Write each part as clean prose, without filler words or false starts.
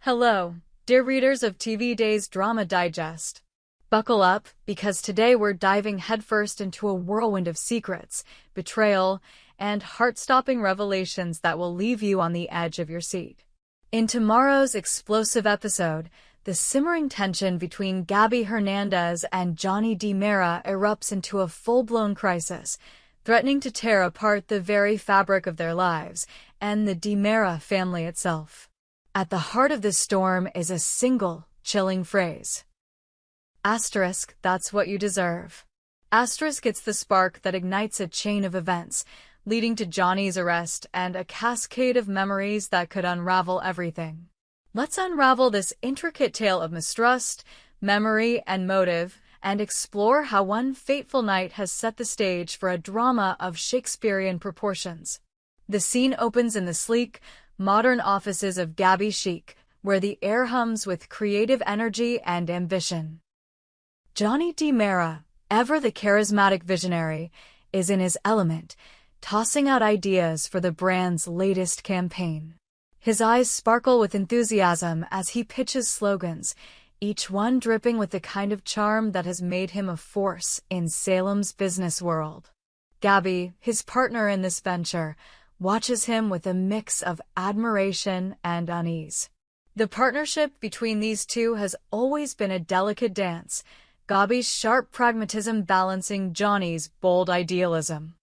Hello, dear readers of TV Day's Drama Digest. Buckle up, because today we're diving headfirst into a whirlwind of secrets, betrayal, and heart-stopping revelations that will leave you on the edge of your seat. In tomorrow's explosive episode, the simmering tension between Gabi Hernandez and Johnny DiMera erupts into a full-blown crisis, threatening to tear apart the very fabric of their lives and the DiMera family itself. At the heart of this storm is a single, chilling phrase. Asterisk, that's what you deserve. Asterisk, it's the spark that ignites a chain of events, leading to Johnny's arrest and a cascade of memories that could unravel everything. Let's unravel this intricate tale of mistrust, memory, and motive, and explore how one fateful night has set the stage for a drama of Shakespearean proportions. The scene opens in the sleek, modern offices of Gabi Chic, where the air hums with creative energy and ambition. Johnny DiMera, ever the charismatic visionary, is in his element, tossing out ideas for the brand's latest campaign. His eyes sparkle with enthusiasm as he pitches slogans, each one dripping with the kind of charm that has made him a force in Salem's business world. Gabi, his partner in this venture, watches him with a mix of admiration and unease. The partnership between these two has always been a delicate dance, Gabi's sharp pragmatism balancing Johnny's bold idealism.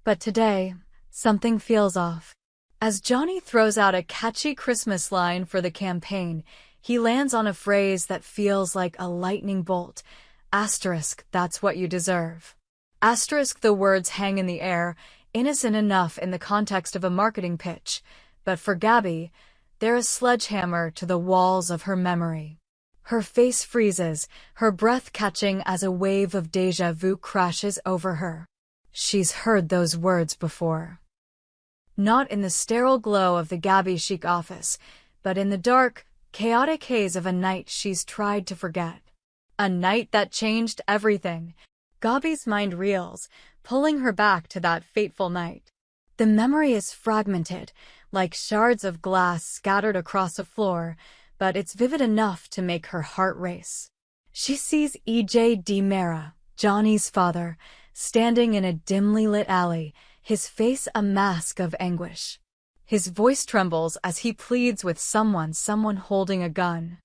But today, something feels off. As Johnny throws out a catchy Christmas line for the campaign, he lands on a phrase that feels like a lightning bolt. Asterisk, that's what you deserve. Asterisk, the words hang in the air, innocent enough in the context of a marketing pitch, but for Gabi, they're a sledgehammer to the walls of her memory. Her face freezes, her breath catching as a wave of déjà vu crashes over her. She's heard those words before. Not in the sterile glow of the Gabi Chic office, but in the dark, chaotic haze of a night she's tried to forget. A night that changed everything. Gabi's mind reels, pulling her back to that fateful night. The memory is fragmented, like shards of glass scattered across a floor, but it's vivid enough to make her heart race. She sees E.J. DiMera, Johnny's father, standing in a dimly lit alley, his face a mask of anguish. His voice trembles as he pleads with someone holding a gun.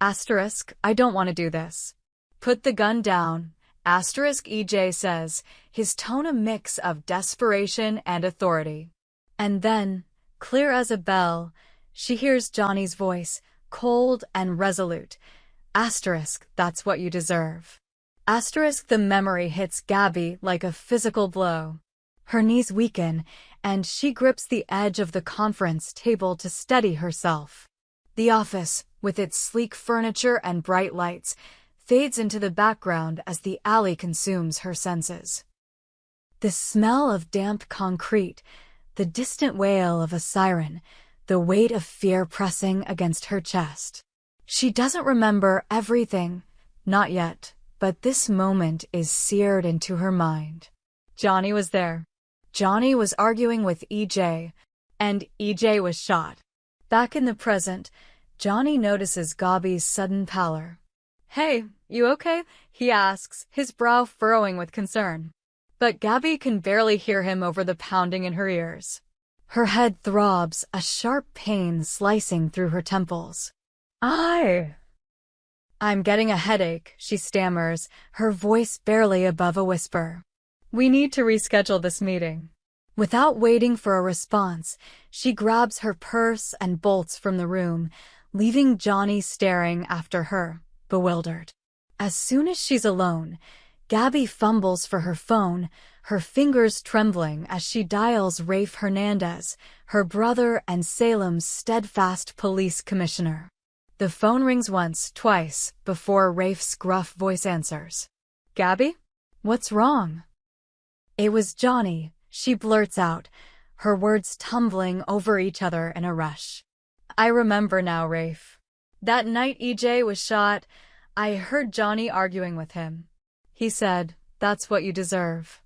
Asterisk, I don't want to do this. Put the gun down. Asterisk, EJ says, his tone a mix of desperation and authority. And then, clear as a bell, she hears Johnny's voice, cold and resolute. Asterisk, that's what you deserve. Asterisk, the memory hits Gabi like a physical blow. Her knees weaken, and she grips the edge of the conference table to steady herself. The office, with its sleek furniture and bright lights, fades into the background as the alley consumes her senses. The smell of damp concrete, the distant wail of a siren, the weight of fear pressing against her chest. She doesn't remember everything, not yet, but this moment is seared into her mind. Johnny was there. Johnny was arguing with EJ, and EJ was shot. Back in the present, Johnny notices Gabi's sudden pallor. Hey, you okay? He asks, his brow furrowing with concern. But Gabi can barely hear him over the pounding in her ears. Her head throbs, a sharp pain slicing through her temples. I'm getting a headache, she stammers, her voice barely above a whisper. We need to reschedule this meeting. Without waiting for a response, she grabs her purse and bolts from the room, leaving Johnny staring after her, bewildered. As soon as she's alone, Gabi fumbles for her phone, her fingers trembling as she dials Rafe Hernandez, her brother and Salem's steadfast police commissioner. The phone rings once, twice, before Rafe's gruff voice answers. Gabi? What's wrong? It was Johnny, she blurts out, her words tumbling over each other in a rush. I remember now, Rafe. That night EJ was shot, I heard Johnny arguing with him. He said, that's what you deserve.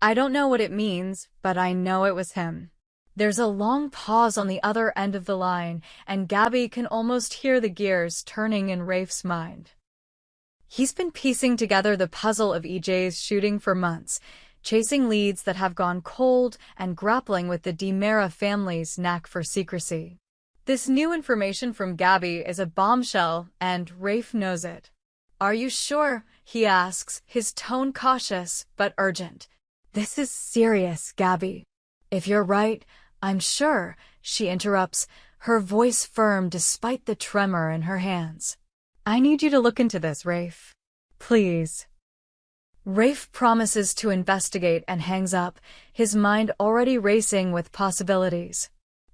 I don't know what it means, but I know it was him. There's a long pause on the other end of the line, and Gabi can almost hear the gears turning in Rafe's mind. He's been piecing together the puzzle of EJ's shooting for months, chasing leads that have gone cold and grappling with the DiMera family's knack for secrecy. This new information from Gabi is a bombshell, and Rafe knows it. "Are you sure?" he asks, his tone cautious but urgent. "This is serious, Gabi." "If you're right, I'm sure," she interrupts, her voice firm despite the tremor in her hands. "I need you to look into this, Rafe. Please." Rafe promises to investigate and hangs up, his mind already racing with possibilities.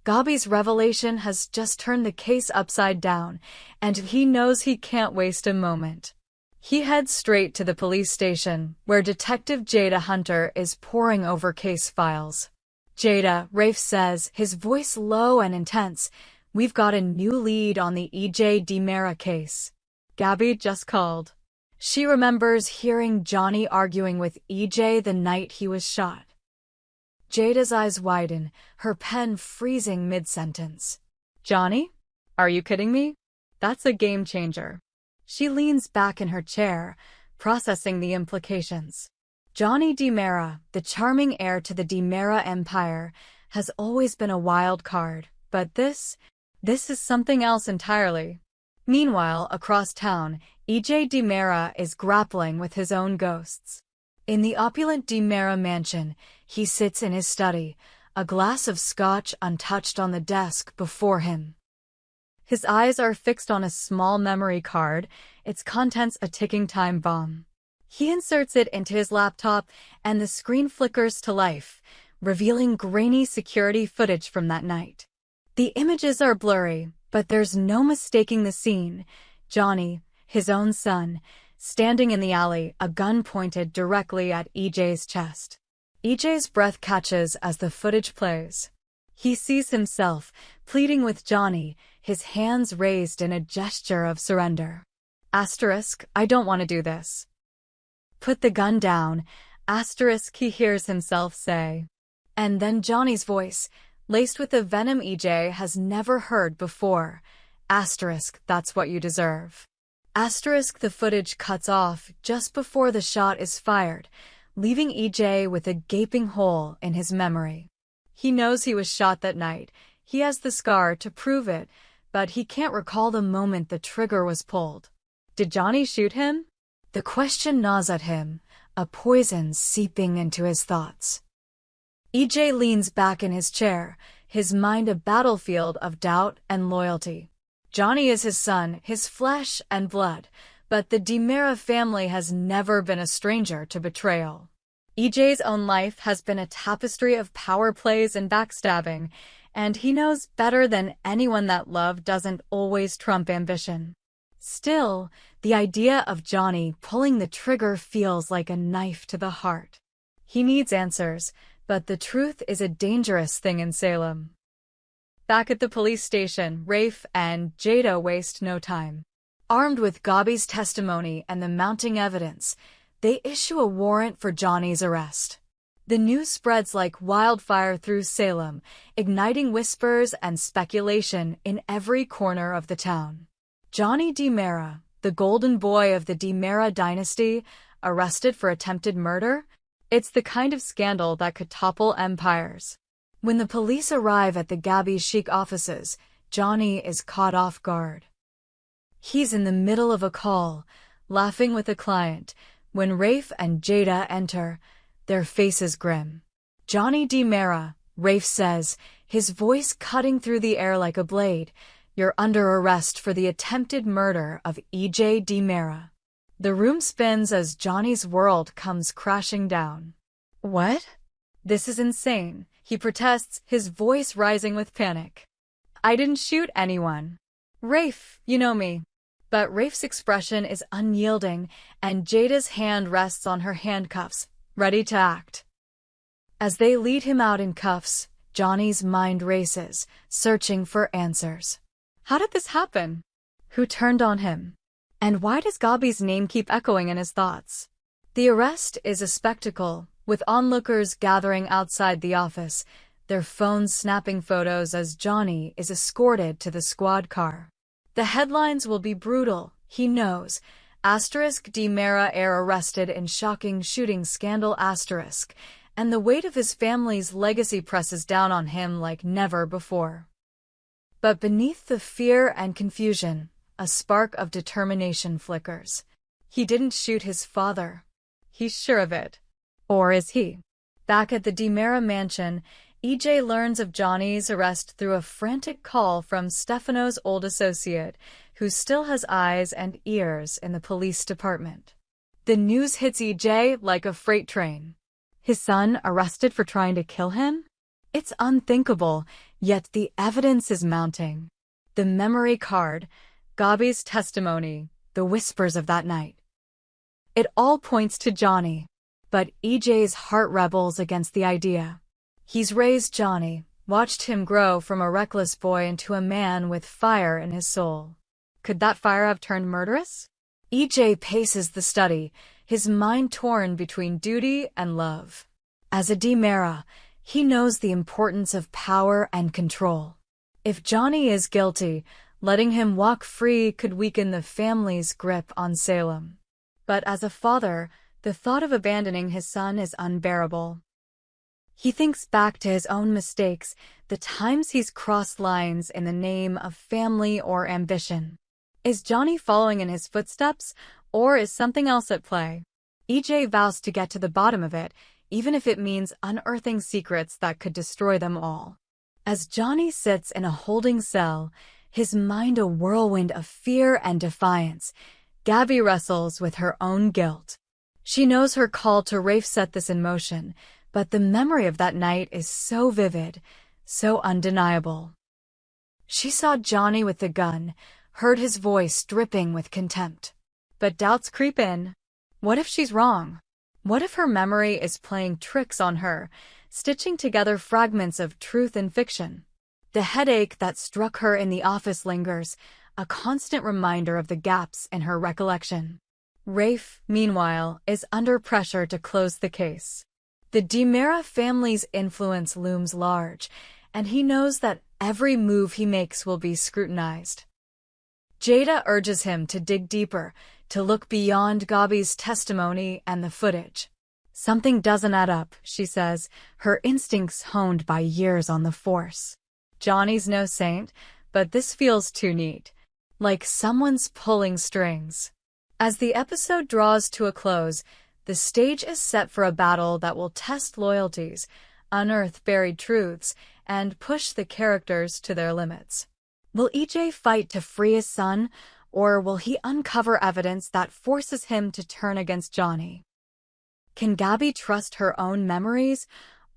Gabi's revelation has just turned the case upside down, and he knows he can't waste a moment. He heads straight to the police station, where Detective Jada Hunter is poring over case files. "Jada," Rafe says, his voice low and intense, "we've got a new lead on the EJ DiMera case." Gabi just called. She remembers hearing Johnny arguing with EJ the night he was shot. Jada's eyes widen, her pen freezing mid-sentence. "Johnny? Are you kidding me? That's a game changer." She leans back in her chair, processing the implications. Johnny DiMera, the charming heir to the DiMera empire, has always been a wild card, but this is something else entirely. Meanwhile, across town, EJ DiMera is grappling with his own ghosts. In the opulent DiMera mansion, he sits in his study, a glass of scotch untouched on the desk before him. His eyes are fixed on a small memory card, its contents a ticking time bomb. He inserts it into his laptop, and the screen flickers to life, revealing grainy security footage from that night. The images are blurry, but there's no mistaking the scene. Johnny, his own son, standing in the alley, a gun pointed directly at EJ's chest. EJ's breath catches as the footage plays. He sees himself, pleading with Johnny, his hands raised in a gesture of surrender. "I don't want to do this." "Put the gun down," he hears himself say. And then Johnny's voice, laced with a venom EJ has never heard before. "That's what you deserve." The footage cuts off just before the shot is fired, leaving EJ with a gaping hole in his memory. He knows he was shot that night, he has the scar to prove it, but he can't recall the moment the trigger was pulled. Did Johnny shoot him? The question gnaws at him, a poison seeping into his thoughts. EJ leans back in his chair, his mind a battlefield of doubt and loyalty. Johnny is his son, his flesh and blood, but the DiMera family has never been a stranger to betrayal. EJ's own life has been a tapestry of power plays and backstabbing, and he knows better than anyone that love doesn't always trump ambition. Still, the idea of Johnny pulling the trigger feels like a knife to the heart. He needs answers, but the truth is a dangerous thing in Salem. Back at the police station, Rafe and Jada waste no time. Armed with Gabi's testimony and the mounting evidence, they issue a warrant for Johnny's arrest. The news spreads like wildfire through Salem, igniting whispers and speculation in every corner of the town. Johnny DiMera, the golden boy of the DiMera dynasty, arrested for attempted murder? It's the kind of scandal that could topple empires. When the police arrive at the Gabi chic offices, Johnny is caught off guard. He's in the middle of a call, laughing with a client, when Rafe and Jada enter, their faces grim. "Johnny DiMera," Rafe says, his voice cutting through the air like a blade, "you're under arrest for the attempted murder of EJ DiMera." The room spins as Johnny's world comes crashing down. "What? This is insane," he protests, his voice rising with panic. "I didn't shoot anyone. Rafe, you know me." But Rafe's expression is unyielding, and Jada's hand rests on her handcuffs, ready to act. As they lead him out in cuffs, Johnny's mind races, searching for answers. How did this happen? Who turned on him? And why does Gabi's name keep echoing in his thoughts? The arrest is a spectacle, with onlookers gathering outside the office, their phones snapping photos as Johnny is escorted to the squad car. The headlines will be brutal, he knows. *Di Mera heir arrested in shocking shooting scandal*, and the weight of his family's legacy presses down on him like never before. But beneath the fear and confusion, a spark of determination flickers. He didn't shoot his father. He's sure of it. Or is he? Back at the Di Mera mansion, EJ learns of Johnny's arrest through a frantic call from Stefano's old associate, who still has eyes and ears in the police department. The news hits EJ like a freight train. His son arrested for trying to kill him? It's unthinkable, yet the evidence is mounting. The memory card, Gabi's testimony, the whispers of that night. It all points to Johnny, but EJ's heart rebels against the idea. He's raised Johnny, watched him grow from a reckless boy into a man with fire in his soul. Could that fire have turned murderous? EJ paces the study, his mind torn between duty and love. As a Di Mera, he knows the importance of power and control. If Johnny is guilty, letting him walk free could weaken the family's grip on Salem. But as a father, the thought of abandoning his son is unbearable. He thinks back to his own mistakes, the times he's crossed lines in the name of family or ambition. Is Johnny following in his footsteps, or is something else at play? EJ vows to get to the bottom of it, even if it means unearthing secrets that could destroy them all. As Johnny sits in a holding cell, his mind a whirlwind of fear and defiance, Gabi wrestles with her own guilt. She knows her call to Rafe set this in motion, but the memory of that night is so vivid, so undeniable. She saw Johnny with the gun, heard his voice dripping with contempt. But doubts creep in. What if she's wrong? What if her memory is playing tricks on her, stitching together fragments of truth and fiction? The headache that struck her in the office lingers, a constant reminder of the gaps in her recollection. Rafe, meanwhile, is under pressure to close the case. The Di Mera family's influence looms large, and he knows that every move he makes will be scrutinized. Jada urges him to dig deeper, to look beyond Gabi's testimony and the footage. Something doesn't add up, she says, her instincts honed by years on the force. Johnny's no saint, but this feels too neat. Like someone's pulling strings. As the episode draws to a close, the stage is set for a battle that will test loyalties, unearth buried truths, and push the characters to their limits. Will EJ fight to free his son, or will he uncover evidence that forces him to turn against Johnny? Can Gabi trust her own memories,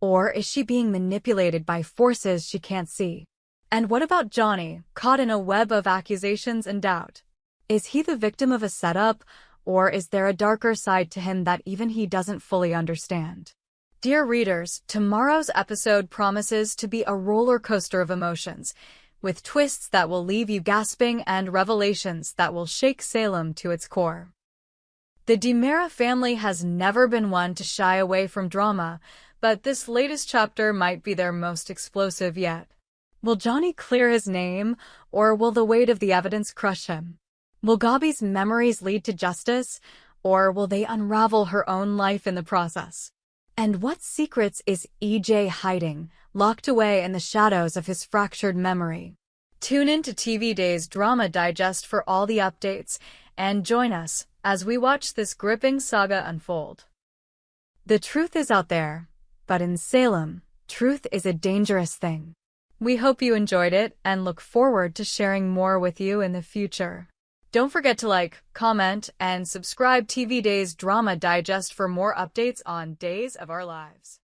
or is she being manipulated by forces she can't see? And what about Johnny, caught in a web of accusations and doubt? Is he the victim of a setup, or is there a darker side to him that even he doesn't fully understand? Dear readers, tomorrow's episode promises to be a roller coaster of emotions, with twists that will leave you gasping and revelations that will shake Salem to its core. The Di Mera family has never been one to shy away from drama, but this latest chapter might be their most explosive yet. Will Johnny clear his name, or will the weight of the evidence crush him? Will Gabi's memories lead to justice, or will they unravel her own life in the process? And what secrets is EJ hiding, locked away in the shadows of his fractured memory? Tune in to TV Day's Drama Digest for all the updates, and join us as we watch this gripping saga unfold. The truth is out there, but in Salem, truth is a dangerous thing. We hope you enjoyed it and look forward to sharing more with you in the future. Don't forget to like, comment, and subscribe TV Day's Drama Digest for more updates on Days of Our Lives.